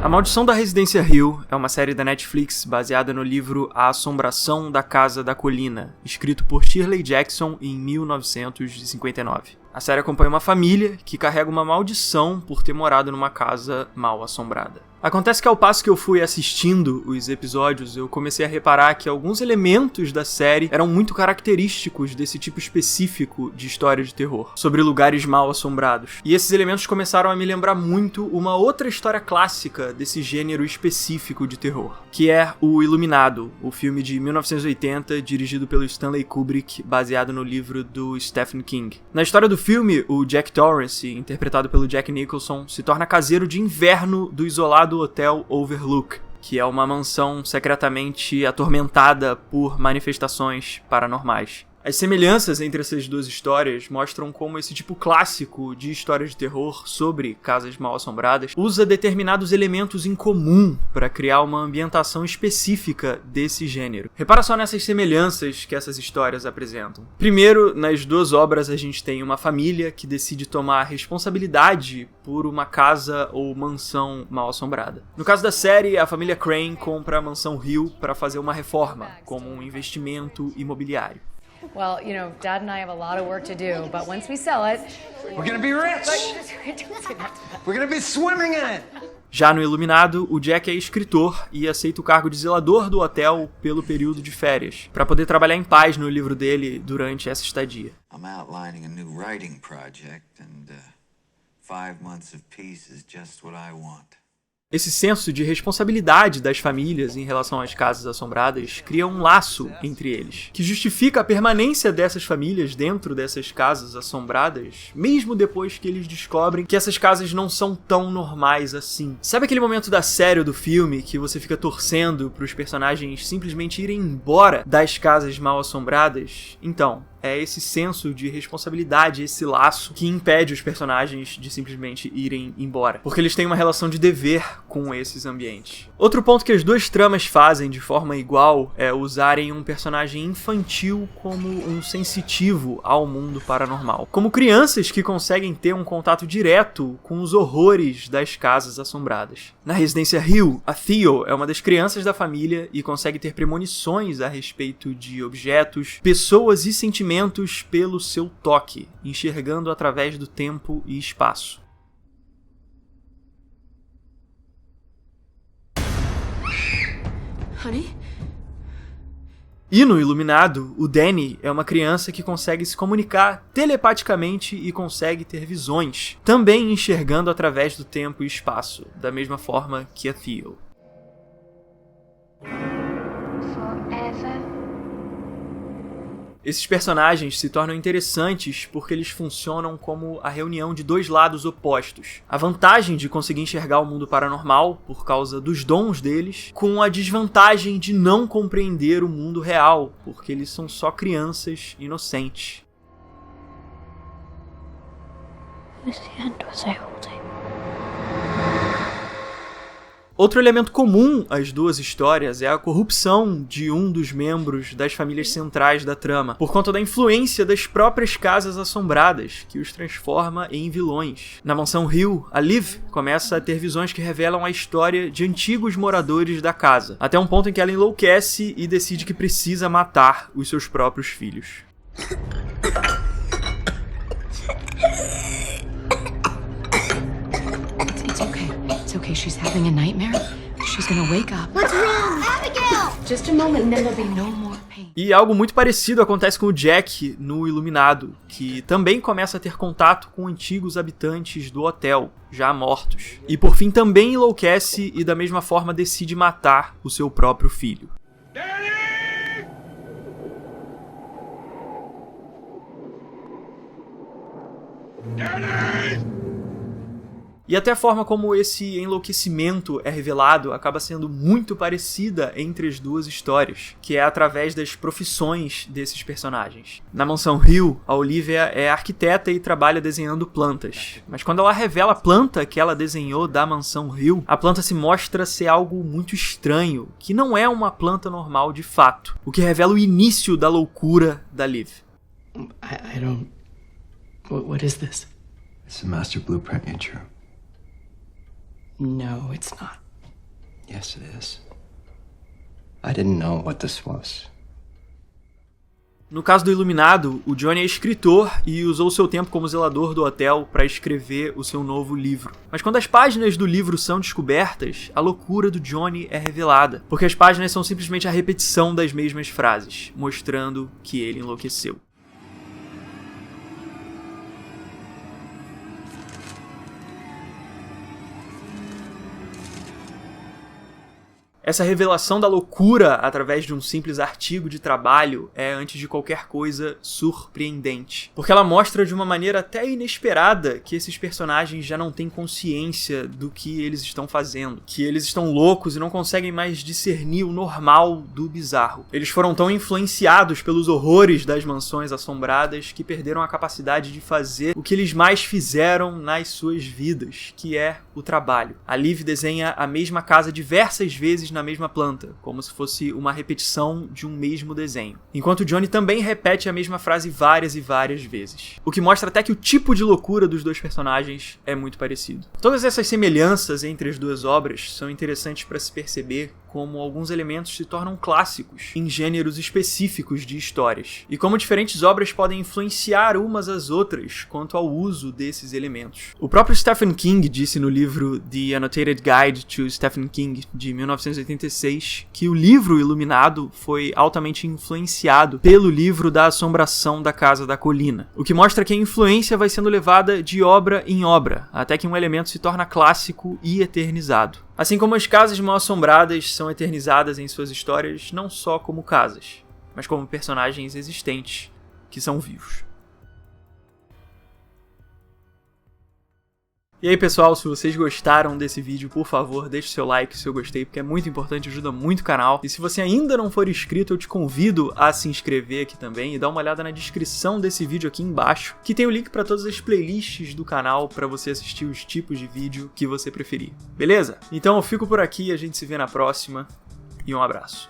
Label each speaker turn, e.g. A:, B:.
A: A Maldição da Residência Hill é uma série da Netflix baseada no livro A Assombração da Casa da Colina, escrito por Shirley Jackson em 1959. A série acompanha uma família que carrega uma maldição por ter morado numa casa mal assombrada. Acontece que ao passo que eu fui assistindo os episódios, eu comecei a reparar que alguns elementos da série eram muito característicos desse tipo específico de história de terror, sobre lugares mal assombrados. E esses elementos começaram a me lembrar muito uma outra história clássica desse gênero específico de terror, que é o Iluminado, o filme de 1980 dirigido pelo Stanley Kubrick, baseado no livro do Stephen King. Na história do filme, o Jack Torrance, interpretado pelo Jack Nicholson, se torna caseiro de inverno do isolado Hotel Overlook, que é uma mansão secretamente atormentada por manifestações paranormais. As semelhanças entre essas duas histórias mostram como esse tipo clássico de história de terror sobre casas mal assombradas usa determinados elementos em comum para criar uma ambientação específica desse gênero. Repara só nessas semelhanças que essas histórias apresentam. Primeiro, nas duas obras a gente tem uma família que decide tomar responsabilidade por uma casa ou mansão mal assombrada. No caso da série, a família Crane compra a mansão Hill para fazer uma reforma, como um investimento imobiliário.
B: Well, you know, Dad and I have a lot of work to do, but once we sell it,
C: we're gonna be rich. We're gonna be swimming in it.
A: Já no Iluminado, o Jack é escritor e aceita o cargo de zelador do hotel pelo período de férias, para poder trabalhar em paz no livro dele durante essa estadia.
C: I'm outlining a new writing project and 5 months of peace is just what I want.
A: Esse senso de responsabilidade das famílias em relação às casas assombradas cria um laço entre eles, que justifica a permanência dessas famílias dentro dessas casas assombradas, mesmo depois que eles descobrem que essas casas não são tão normais assim. Sabe aquele momento da série ou do filme que você fica torcendo para os personagens simplesmente irem embora das casas mal assombradas? Então, é esse senso de responsabilidade, esse laço que impede os personagens de simplesmente irem embora, porque eles têm uma relação de dever com esses ambientes. Outro ponto que as duas tramas fazem de forma igual é usarem um personagem infantil como um sensitivo ao mundo paranormal, como crianças que conseguem ter um contato direto com os horrores das casas assombradas. Na Residência Hill, a Theo é uma das crianças da família e consegue ter premonições a respeito de objetos, pessoas e sentimentos pelo seu toque, enxergando através do tempo e espaço.
D: Honey?
A: E no Iluminado, o Danny é uma criança que consegue se comunicar telepaticamente e consegue ter visões, também enxergando através do tempo e espaço, da mesma forma que a Theo. Esses personagens se tornam interessantes porque eles funcionam como a reunião de dois lados opostos. A vantagem de conseguir enxergar o mundo paranormal por causa dos dons deles, com a desvantagem de não compreender o mundo real, porque eles são só crianças inocentes.
D: Whose hand was I holding?
A: Outro elemento comum às duas histórias é a corrupção de um dos membros das famílias centrais da trama, por conta da influência das próprias casas assombradas, que os transforma em vilões. Na mansão Hill, a Liv começa a ter visões que revelam a história de antigos moradores da casa, até um ponto em que ela enlouquece e decide que precisa matar os seus próprios filhos.
E: It's okay, she's having a nightmare. She's gonna wake up.
D: What's wrong? Abigail!
E: Just a moment and then there'll be no more pain.
A: E algo muito parecido acontece com o Jack no Iluminado, que também começa a ter contato com antigos habitantes do hotel, já mortos. E por fim também enlouquece e da mesma forma decide matar o seu próprio filho. E até a forma como esse enlouquecimento é revelado acaba sendo muito parecida entre as duas histórias, que é através das profissões desses personagens. Na mansão Hill, a Olivia é arquiteta e trabalha desenhando plantas. Mas quando ela revela a planta que ela desenhou da mansão Hill, a planta se mostra ser algo muito estranho, que não é uma planta normal de fato, o que revela o início da loucura da Liv.
F: I don't... What is this?
G: It's a master blueprint, Ichiro.
F: No, it's not. Yes, it is. I didn't know what this was.
A: No caso do Iluminado, o Johnny é escritor e usou seu tempo como zelador do hotel para escrever o seu novo livro. Mas quando as páginas do livro são descobertas, a loucura do Johnny é revelada, porque as páginas são simplesmente a repetição das mesmas frases, mostrando que ele enlouqueceu. Essa revelação da loucura através de um simples artigo de trabalho é, antes de qualquer coisa, surpreendente. Porque ela mostra de uma maneira até inesperada que esses personagens já não têm consciência do que eles estão fazendo. Que eles estão loucos e não conseguem mais discernir o normal do bizarro. Eles foram tão influenciados pelos horrores das mansões assombradas que perderam a capacidade de fazer o que eles mais fizeram nas suas vidas, que é o trabalho. A Liv desenha a mesma casa diversas vezes na mesma planta, como se fosse uma repetição de um mesmo desenho. Enquanto Johnny também repete a mesma frase várias e várias vezes. O que mostra até que o tipo de loucura dos dois personagens é muito parecido. Todas essas semelhanças entre as duas obras são interessantes para se perceber como alguns elementos se tornam clássicos em gêneros específicos de histórias, e como diferentes obras podem influenciar umas às outras quanto ao uso desses elementos. O próprio Stephen King disse no livro The Annotated Guide to Stephen King, de 1986, que o livro Iluminado foi altamente influenciado pelo livro da Assombração da Casa da Colina, o que mostra que a influência vai sendo levada de obra em obra, até que um elemento se torna clássico e eternizado. Assim como as casas mal-assombradas são eternizadas em suas histórias não só como casas, mas como personagens existentes que são vivos. E aí pessoal, se vocês gostaram desse vídeo, por favor, deixe seu like se eu gostei, porque é muito importante, ajuda muito o canal. E se você ainda não for inscrito, eu te convido a se inscrever aqui também e dar uma olhada na descrição desse vídeo aqui embaixo, que tem o link para todas as playlists do canal para você assistir os tipos de vídeo que você preferir. Beleza? Então eu fico por aqui, a gente se vê na próxima e um abraço.